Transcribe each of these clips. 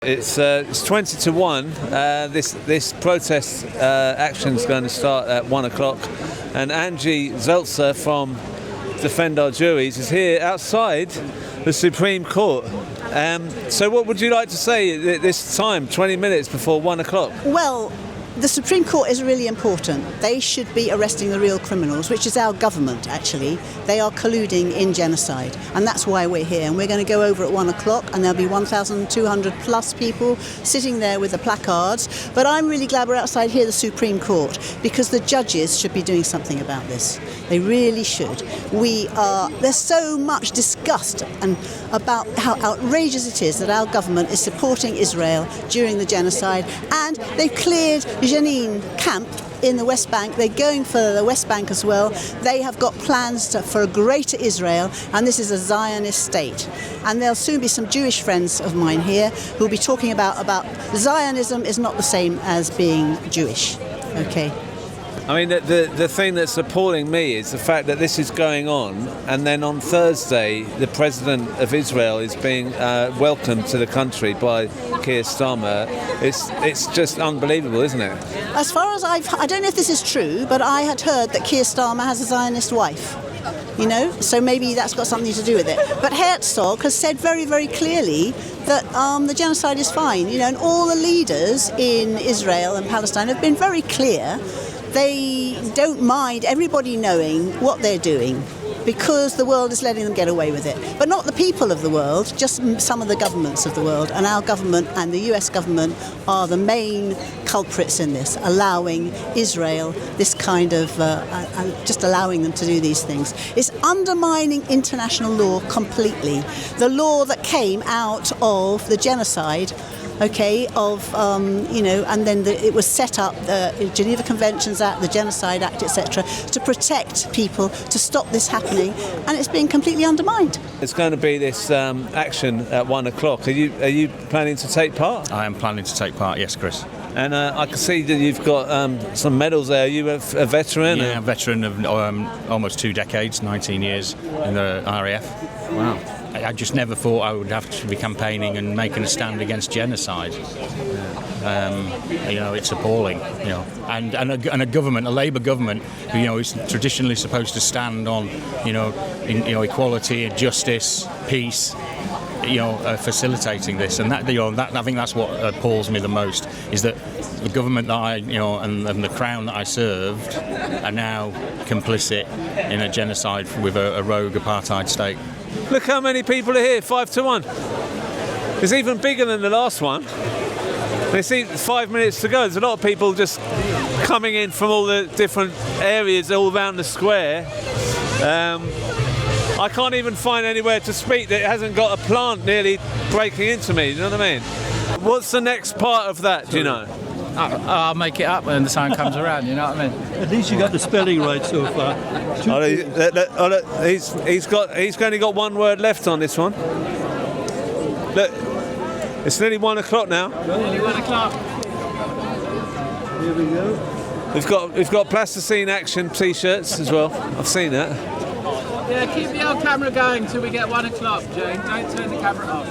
It's 20 to 1. This protest action is going to start at 1 o'clock, and Angie Zelter from Defend Our Juries is here outside the Supreme Court. So what would you like to say at this time, 20 minutes before 1 o'clock? Well, the Supreme Court is really important. They should be arresting the real criminals, which is our government, actually. They are colluding in genocide, and that's why we're here. And we're going to go over at 1 o'clock, and there'll be 1,200 plus people sitting there with the placards. But I'm really glad we're outside here, the Supreme Court, because the judges should be doing something about this. They really should. There's so much disgust and about how outrageous it is that our government is supporting Israel during the genocide, and they've cleared Jenin camp in the West Bank. They're going for the West Bank as well. They have got plans for a greater Israel, and this is a Zionist state. And there'll soon be some Jewish friends of mine here who'll be talking about Zionism is not the same as being Jewish. Okay. I mean, the thing that's appalling me is the fact that this is going on, and then on Thursday, the President of Israel is being welcomed to the country by Keir Starmer. It's just unbelievable, isn't it? As far as I don't know if this is true, but I had heard that Keir Starmer has a Zionist wife. You know, so maybe that's got something to do with it. But Herzog has said very, very clearly that the genocide is fine. You know, and all the leaders in Israel and Palestine have been very clear. They don't mind everybody knowing what they're doing because the world is letting them get away with it. But not the people of the world, just some of the governments of the world. And our government and the US government are the main culprits in this, allowing Israel this kind of, just allowing them to do these things. It's undermining international law completely. The law that came out of the genocide, okay, and then it was set up, the Geneva Conventions Act, the Genocide Act, etc., to protect people, to stop this happening, and it's being completely undermined. There's going to be this action at 1 o'clock. Are you planning to take part? I am planning to take part, yes, Chris. And I can see that you've got some medals there. Are you a veteran? Yeah, a veteran of almost 2 decades, 19 years in the RAF. Wow. I just never thought I would have to be campaigning and making a stand against genocide. It's appalling. And a government, a Labour government, who is traditionally supposed to stand on, equality, justice, peace. Facilitating this, and that I think that's what appalls me the most, is that the government that I, and the crown that I served are now complicit in a genocide with a rogue apartheid state. Look how many people are here, 5 to 1. It's even bigger than the last one. They see 5 minutes to go. There's a lot of people just coming in from all the different areas all around the square. I can't even find anywhere to speak that hasn't got a plant nearly breaking into me, you know what I mean? What's the next part of that, do you know? I'll make it up when the time comes around, you know what I mean? At least you got the spelling right so far. He's only got one word left on this one. Look, it's nearly 1 o'clock now. Nearly 1 o'clock. Here we go. We've got Palestine Action t-shirts as well. I've seen that. Yeah, keep the old camera going till we get 1 o'clock, Jane. Don't turn the camera off.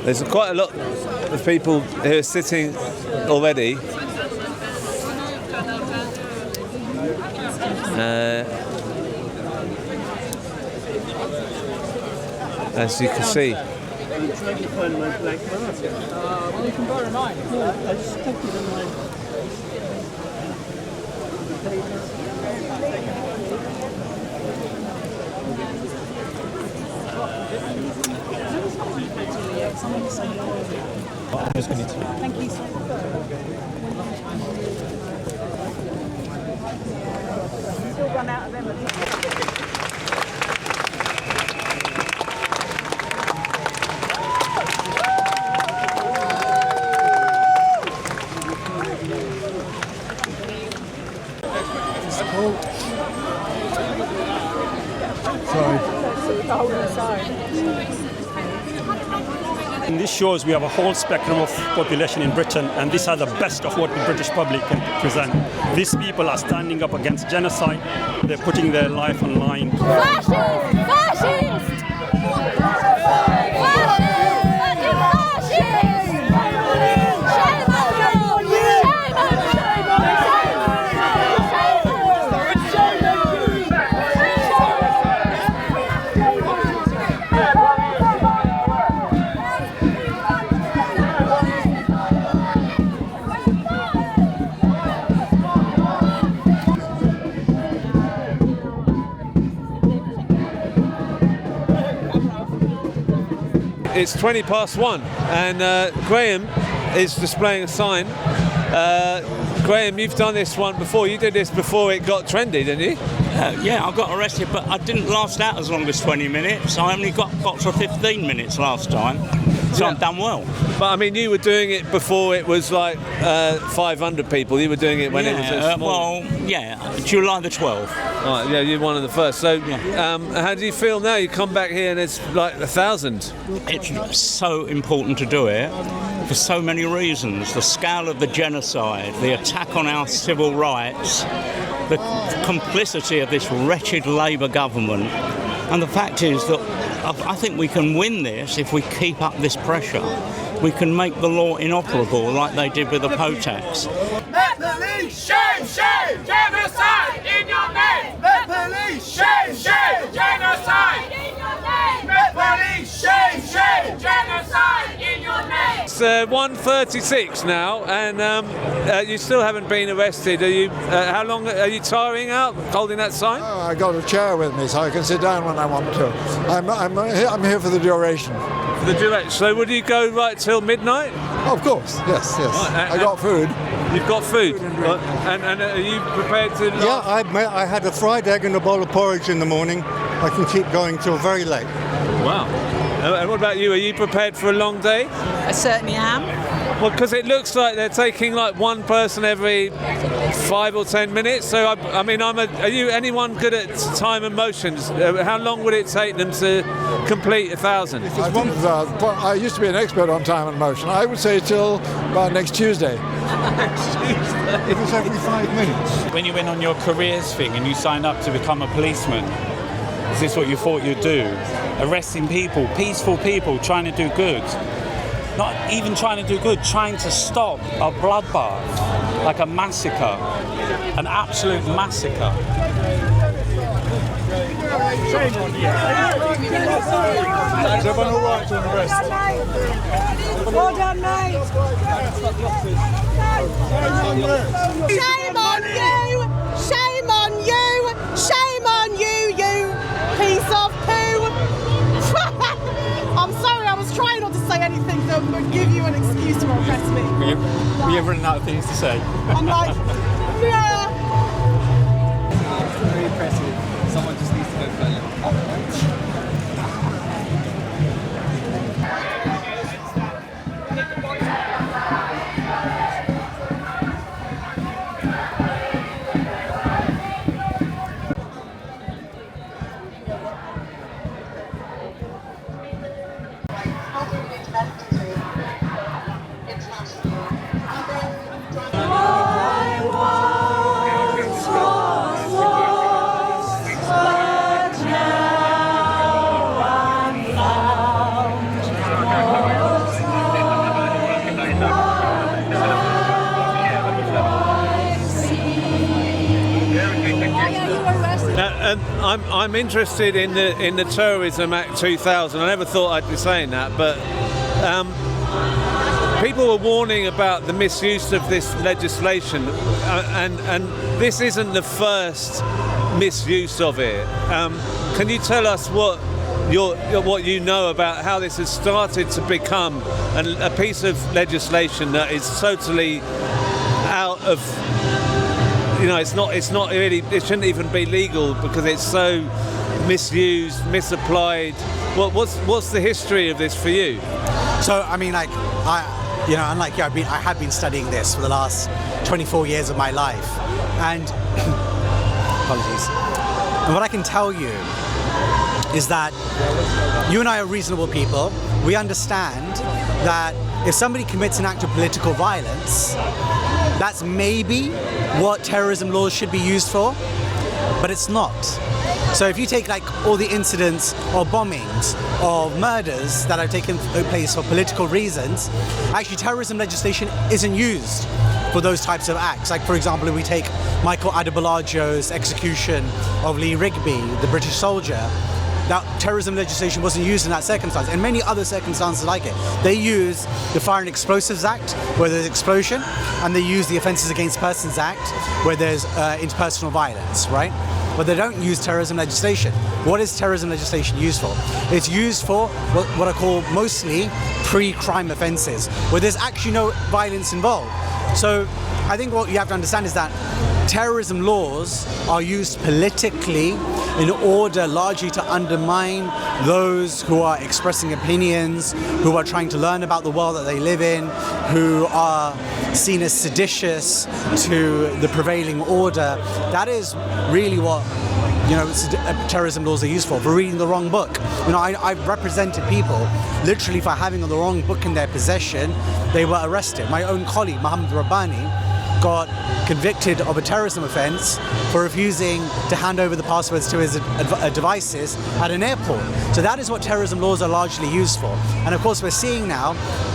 There's quite a lot of people who are sitting already. As you can see. I'm trying to find my black mask. Well, you can borrow mine. Yeah, I stuck it in mine. Thank you. Still run out of them. And this shows we have a whole spectrum of population in Britain, and these are the best of what the British public can present. These people are standing up against genocide. They're putting their life on line. Fascist! Fascist! Fascist! it's 1:20, and Graham is displaying a sign. Graham, you've done this one before. You did this before it got trendy, didn't you? Yeah, I got arrested, but I didn't last out as long as 20 minutes. I only got for 15 minutes last time, so I've done well. But I mean, you were doing it before it was like 500 people. You were doing it when it was small. Well, yeah, July the 12th. Right, yeah, you're one of the first. So, how do you feel now? You come back here and it's like 1,000. It's so important to do it for so many reasons. The scale of the genocide, the attack on our civil rights, the complicity of this wretched Labour government, and the fact is that I think we can win this if we keep up this pressure. We can make the law inoperable like they did with the poll tax. Let police shame, shame, genocide in your name. Let police shame, shame, genocide in your name. Let police shame, shame, genocide in your name. It's 1:36 now, and you still haven't been arrested. Are you? How long are you tiring out holding that sign? Oh, I got a chair with me, so I can sit down when I want to. I'm here for the duration. For the duration. So would you go right till midnight? Of course, yes. Right, I got food. You've got food, and are you prepared to? Yeah, I had a fried egg and a bowl of porridge in the morning. I can keep going till very late. Wow. And what about you? Are you prepared for a long day? I certainly am. Well, because it looks like they're taking like one person every 5 or 10 minutes. So I mean, are you anyone good at time and motions? How long would it take them to complete 1,000? I used to be an expert on time and motion. I would say till about next Tuesday. It was every 5 minutes. When you went on your careers thing and you signed up to become a policeman, is this what you thought you'd do? Arresting people, peaceful people, trying to do good. Not even trying to do good, trying to stop a bloodbath, like a massacre, an absolute massacre. Shame on you. Is everyone all right to arrest? Well done, mate. Shame on you! Shame on you! Shame on you, you piece of poo! I'm sorry, I was trying not to say anything that would give you an excuse to arrest me. We have running out of things to say. I'm like, yeah. Very impressive. Someone just needs to go further. I'm interested in the Terrorism Act 2000. I never thought I'd be saying that, but people were warning about the misuse of this legislation, and this isn't the first misuse of it. Can you tell us what you know about how this has started to become a piece of legislation that is totally out of? You know, it's not really. It shouldn't even be legal because it's so misused, misapplied. What's the history of this for you? So I mean, like unlike you, I have been studying this for the last 24 years of my life, and apologies. And what I can tell you is that you and I are reasonable people. We understand that if somebody commits an act of political violence, that's maybe what terrorism laws should be used for, but it's not. So if you take like all the incidents or bombings or murders that have taken place for political reasons, actually terrorism legislation isn't used for those types of acts. Like for example, if we take Michael Adebolajo's execution of Lee Rigby, the British soldier, that terrorism legislation wasn't used in that circumstance, and many other circumstances like it. They use the Fire and Explosives Act, where there's explosion, and they use the Offences Against Persons Act, where there's interpersonal violence, right? but they don't use terrorism legislation. What is terrorism legislation used for? It's used for what I call mostly pre-crime offences, where there's actually no violence involved. So I think what you have to understand is that terrorism laws are used politically in order largely to undermine those who are expressing opinions, who are trying to learn about the world that they live in, who are seen as seditious to the prevailing order. That is really what terrorism laws are used for reading the wrong book. I've represented people literally for having the wrong book in their possession. They were arrested. My own colleague, Mohammed Rabbani, got convicted of a terrorism offence for refusing to hand over the passwords to his devices at an airport. So that is what terrorism laws are largely used for. And of course we're seeing now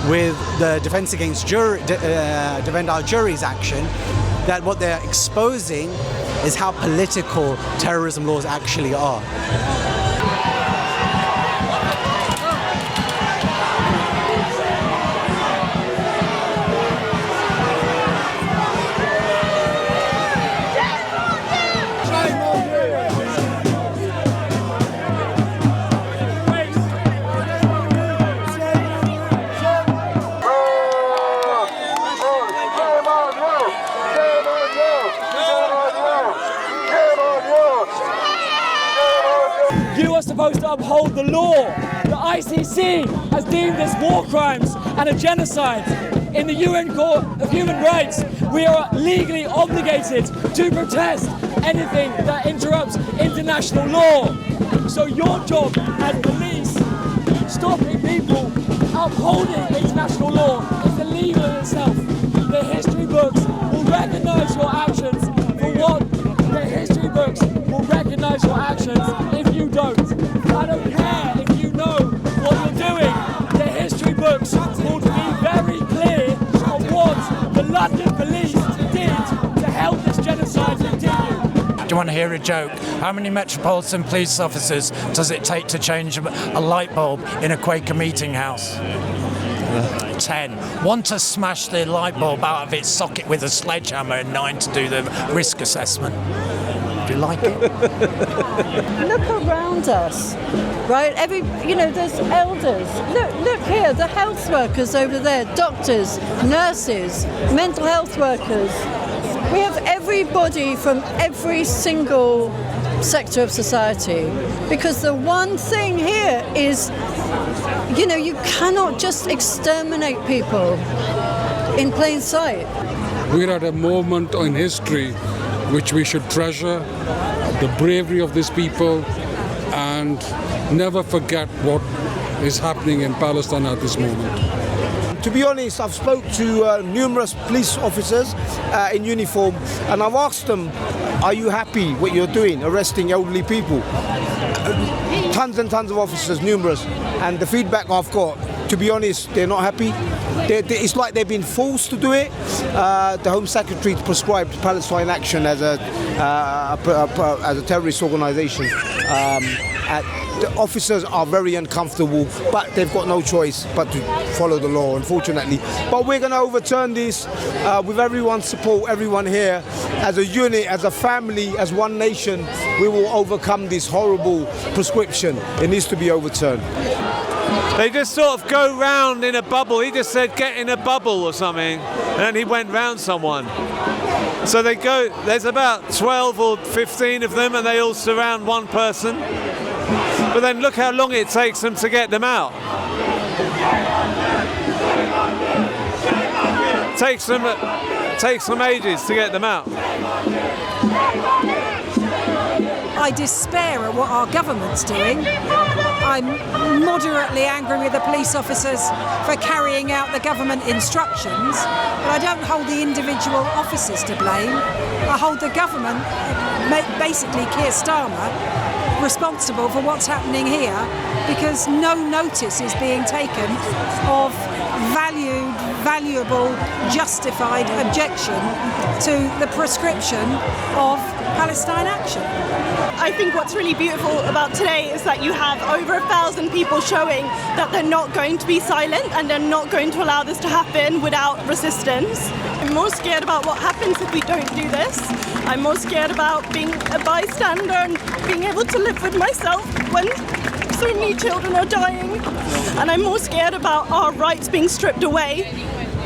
with the Defence Against Defend Our Juries action that what they're exposing is how political terrorism laws actually are. Supposed to uphold the law. The ICC has deemed this war crimes and a genocide. In the UN Court of Human Rights, we are legally obligated to protest anything that interrupts international law. So your job as police, stopping people upholding international law, is illegal in itself. The history books will recognise your actions for what the history books will recognise your actions if you don't. I don't care if you know what you're doing. The history books will be very clear on what the London police did to help this genocide continue. Do you want to hear a joke? How many Metropolitan Police officers does it take to change a light bulb in a Quaker meeting house? 10. Want to smash the light bulb out of its socket with a sledgehammer, and 9 to do the risk assessment. Do you like it? Look around us, right? There's elders. Look here, the health workers over there, doctors, nurses, mental health workers. We have everybody from every single sector of society, because the one thing here is, you cannot just exterminate people in plain sight. We're at a moment in history which we should treasure, the bravery of these people, and never forget what is happening in Palestine at this moment. To be honest, I've spoke to numerous police officers in uniform, and I've asked them, are you happy what you're doing, arresting elderly people? Tons and tons of officers, numerous, and the feedback I've got, to be honest, they're not happy. It's like they've been forced to do it. The Home Secretary prescribed Palestine Action as a terrorist organisation. The officers are very uncomfortable, but they've got no choice but to follow the law, unfortunately. But we're going to overturn this with everyone's support, everyone here. As a unit, as a family, as one nation, we will overcome this horrible prescription. It needs to be overturned. They just sort of go round in a bubble. He just said, get in a bubble or something, and then he went round someone. So they go, there's about 12 or 15 of them, and they all surround one person. But then look how long it takes them to get them out. Takes them ages to get them out. I despair at what our government's doing. I'm moderately angry with the police officers for carrying out the government instructions, but I don't hold the individual officers to blame. I hold the government, basically Keir Starmer, responsible for what's happening here, because no notice is being taken of valuable, justified objection to the prescription of Palestine Action. I think what's really beautiful about today is that you have over 1,000 people showing that they're not going to be silent and they're not going to allow this to happen without resistance. I'm more scared about what happens if we don't do this. I'm more scared about being a bystander and being able to live with myself when so many children are dying. And I'm more scared about our rights being stripped away,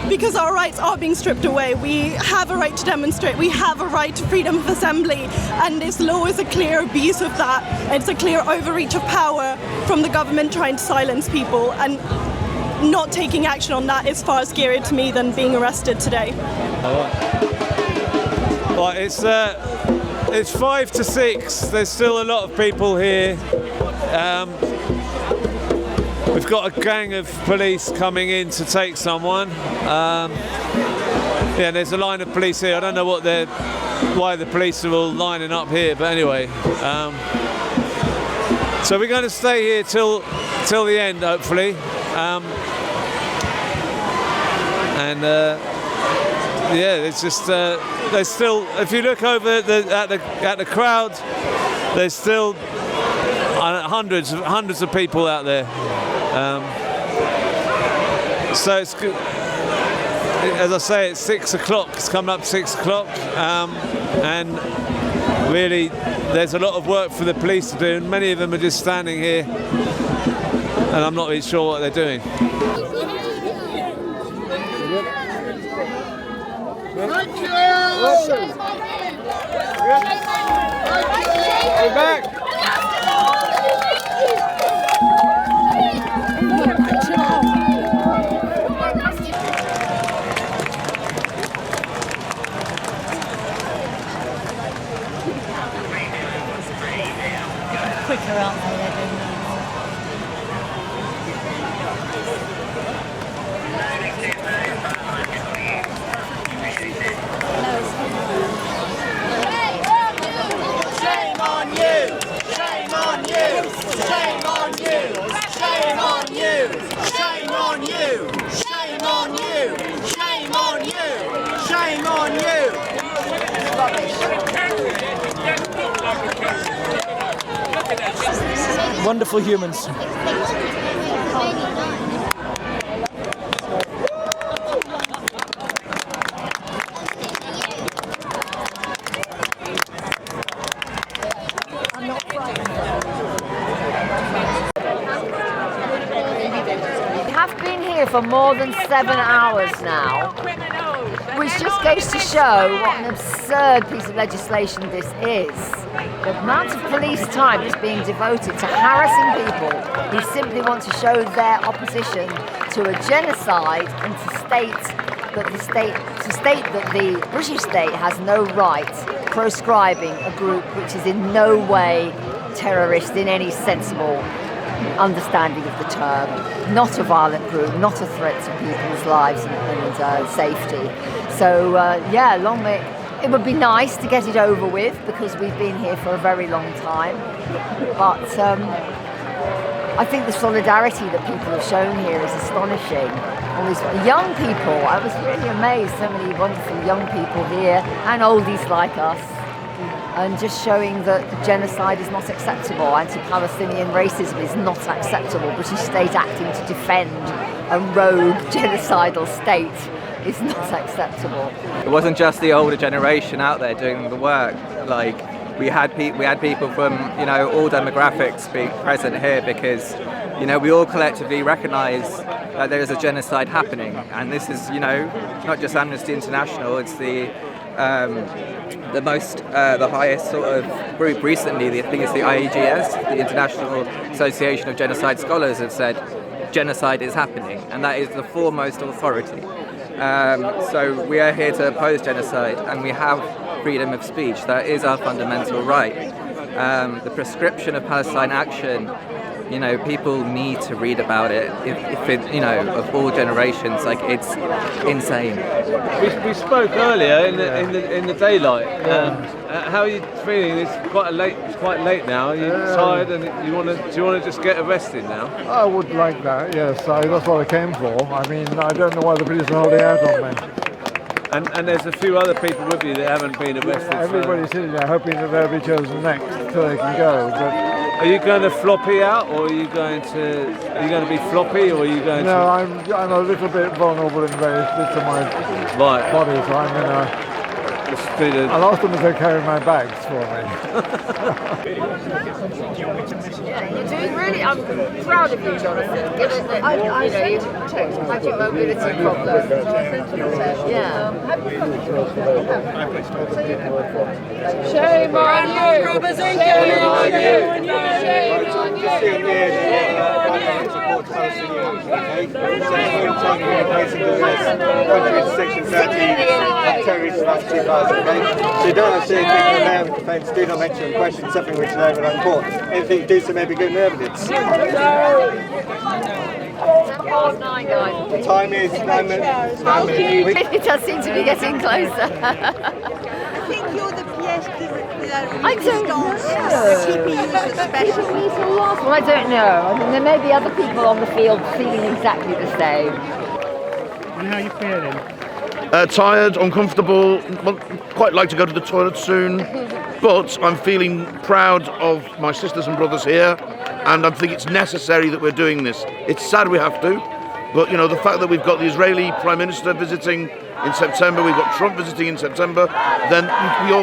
because our rights are being stripped away. We have a right to demonstrate, we have a right to freedom of assembly, and this law is a clear abuse of that. It's a clear overreach of power from the government trying to silence people, and not taking action on that is far scarier to me than being arrested today. Right, it's 5 to 6. There's still a lot of people here. We've got a gang of police coming in to take someone. Yeah, there's a line of police here. I don't know why the police are all lining up here, but anyway. So we're going to stay here till the end, hopefully. Yeah, it's just there's still. If you look over at the crowd, there's still hundreds of people out there. So it's good. As I say, it's 6 o'clock. It's coming up 6 o'clock, and really, there's a lot of work for the police to do. And many of them are just standing here, and I'm not really sure what they're doing. Thank you! Go back! Quicker, aren't they? They're doing that. Shame on you! Shame on you! Shame on you! Shame on you! Shame on you! Shame on you! Shame on you! Shame on you! Wonderful humans. For more than 7 hours now, which just goes to show what an absurd piece of legislation this is. The amount of police time is being devoted to harassing people who simply want to show their opposition to a genocide and to state that the British state has no right proscribing a group which is in no way terrorist in any sensible understanding of the term, not a violent group, not a threat to people's lives and safety. So yeah, long may it would be nice to get it over with, because we've been here for a very long time. But I think the solidarity that people have shown here is astonishing. All these young people, I was really amazed, so many wonderful young people here, and oldies like us. And just showing that genocide is not acceptable, anti-Palestinian racism is not acceptable, British state acting to defend a rogue genocidal state is not acceptable. It wasn't just the older generation out there doing the work. Like we had people from all demographics being present here, because we all collectively recognise that there is a genocide happening, and this is not just Amnesty International. It's the highest sort of group recently. I think it's the IEGS, the International Association of Genocide Scholars, have said genocide is happening, and that is the foremost authority. So we are here to oppose genocide, and we have freedom of speech. That is our fundamental right. The prescription of Palestine Action, people need to read about it. If it, of all generations, like, it's insane. We spoke earlier in the daylight. How are you feeling? It's quite late now. Are you tired, and do you want to just get arrested now? I would like that. Yes, that's what I came for. I mean, I don't know why the police are holding out on me. And there's a few other people with you that haven't been arrested. Yeah, everybody's sitting there hoping that they'll be chosen next so they can go. But are you going to floppy out, or are you going to be floppy, or are you going to? No, I'm a little bit vulnerable in various bits of my body, so I'm going to I'll ask them if they carry my bags for me. You're doing really. I'm proud of you, Jonathan. Given that you've had your mobility problems. Yeah. Shame on you. Shame on you. Shame on you. Section 13 of terrorist last 2008. So you don't have to take the name of defence, do not mention and question something which is over on court. Anything you do so may be good in evidence. The time is 9 minutes. It does seem to be getting closer. I think you're the pièce de I don't know. Well, I don't know. I mean, there may be other people on the field feeling exactly the same. And how are you feeling? Tired, uncomfortable, well, quite like to go to the toilet soon, but I'm feeling proud of my sisters and brothers here, and I think it's necessary that we're doing this. It's sad we have to, but you know, the fact that we've got the Israeli Prime Minister visiting in September, we've got Trump visiting in September, then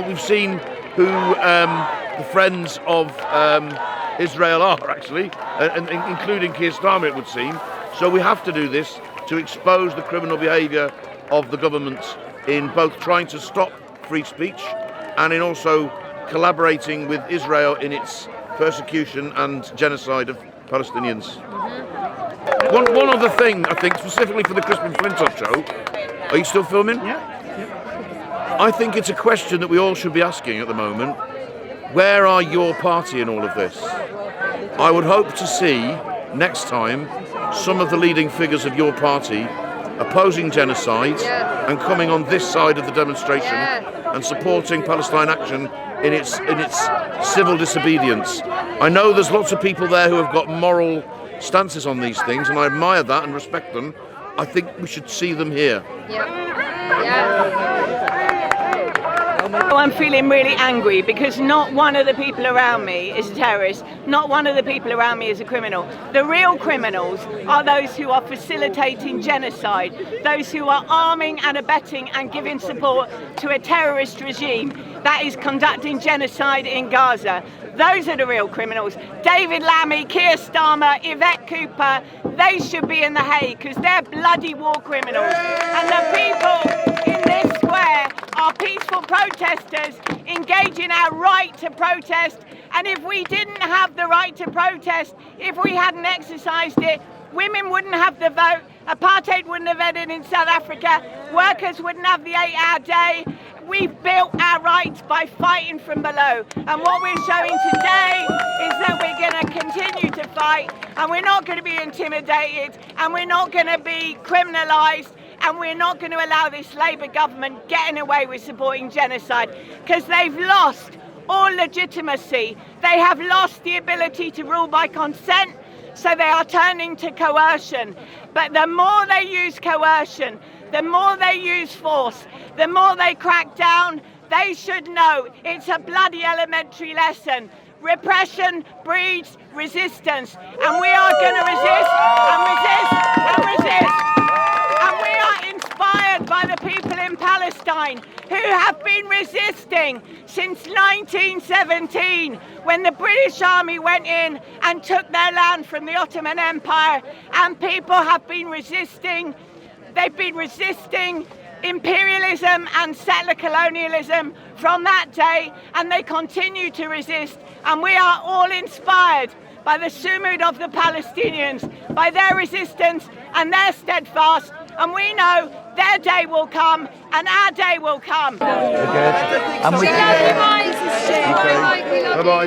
we've seen who the friends of Israel are actually, and including Keir Starmer, it would seem. So we have to do this to expose the criminal behaviour of the government in both trying to stop free speech and in also collaborating with Israel in its persecution and genocide of Palestinians. One other thing, I think, specifically for the Crispin Flintoff show. Are you still filming? Yeah. I think it's a question that we all should be asking at the moment. Where are your party in all of this? I would hope to see next time some of the leading figures of your party opposing genocide and coming on this side of the demonstration and supporting Palestine Action in its civil disobedience. I know there's lots of people there who have got moral stances on these things, and I admire that and respect them. I think we should see them here. I'm feeling really angry because not one of the people around me is a terrorist, not one of the people around me is a criminal. The real criminals are those who are facilitating genocide, those who are arming and abetting and giving support to a terrorist regime that is conducting genocide in Gaza. Those are the real criminals. David Lammy, Keir Starmer, Yvette Cooper, they should be in The Hague because they're bloody war criminals. And the people in this square are peaceful protesters engaging our right to protest. And if we didn't have the right to protest, if we hadn't exercised it, women wouldn't have the vote, apartheid wouldn't have ended in South Africa, workers wouldn't have the 8-hour day. We've built our rights by fighting from below. And what we're showing today is that we're going to continue to fight, and we're not going to be intimidated, and we're not going to be criminalised, and we're not going to allow this Labour government getting away with supporting genocide, because they've lost all legitimacy. They have lost the ability to rule by consent, so they are turning to coercion. But the more they use coercion, the more they use force, the more they crack down, they should know it's a bloody elementary lesson. Repression breeds resistance, and we are going to resist and resist and resist. And we are inspired by the people in Palestine who have been resisting since 1917, when the British Army went in and took their land from the Ottoman Empire, and people have been resisting. They've been resisting imperialism and settler colonialism from that day, and they continue to resist. And we are all inspired by the sumud of the Palestinians, by their resistance and their steadfast. And we know their day will come, and our day will come. Bye-bye,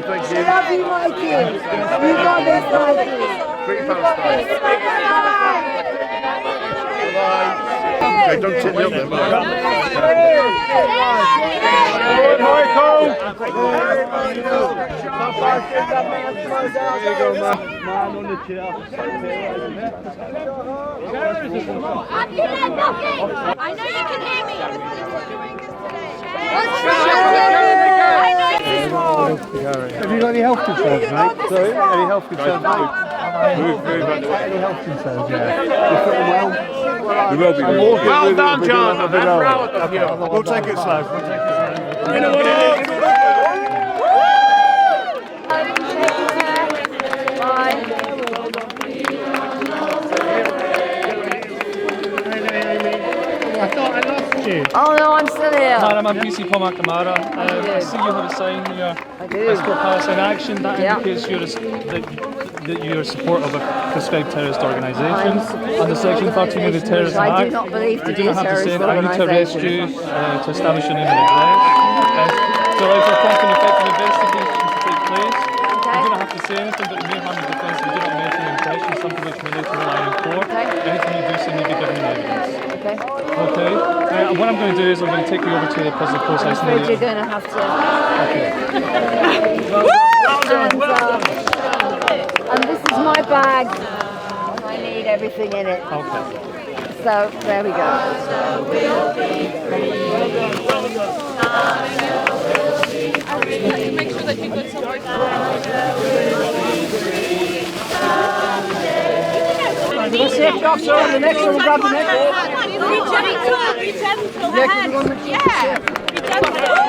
thank you. Love you, Mikey. You got this, Mikey. Free Palestine. Okay, don't tip me up there, man. Man on the chair. I know you can hear me. Have you got any health concerns, mate? Sorry? Any health concerns, mate? Any health concerns, yeah. You feeling well? We will be. Well done, John. I'm proud of you. We'll take it slow. I thought I lost you. Oh no, I'm still here. Madam, I'm PC Paul McNamara. I see you have a sign here. I do. It's for Palestine Action. That indicates that you're a support of a prescribed terrorist organisation. Under Section 13 of the Terrorism Act, I do not believe to be a terrorist I need to arrest you to establish your name and address. To allow for prompt and effective investigation to take place. You do not have to say anything, but you may harm the defence if you do not make any impression, something which may later rely in court. Anything you do so may be given in evidence. Okay. What I'm going to do is I'm going to take you over to the prison process. I'm afraid you're going to have to. And this is my bag. I need everything in it. Okay. So there we go. Make sure that you've got somewhere Let's see if Doc's on the next one. We'll grab the next one. Be gentle. Be gentle. Yeah, Be gentle.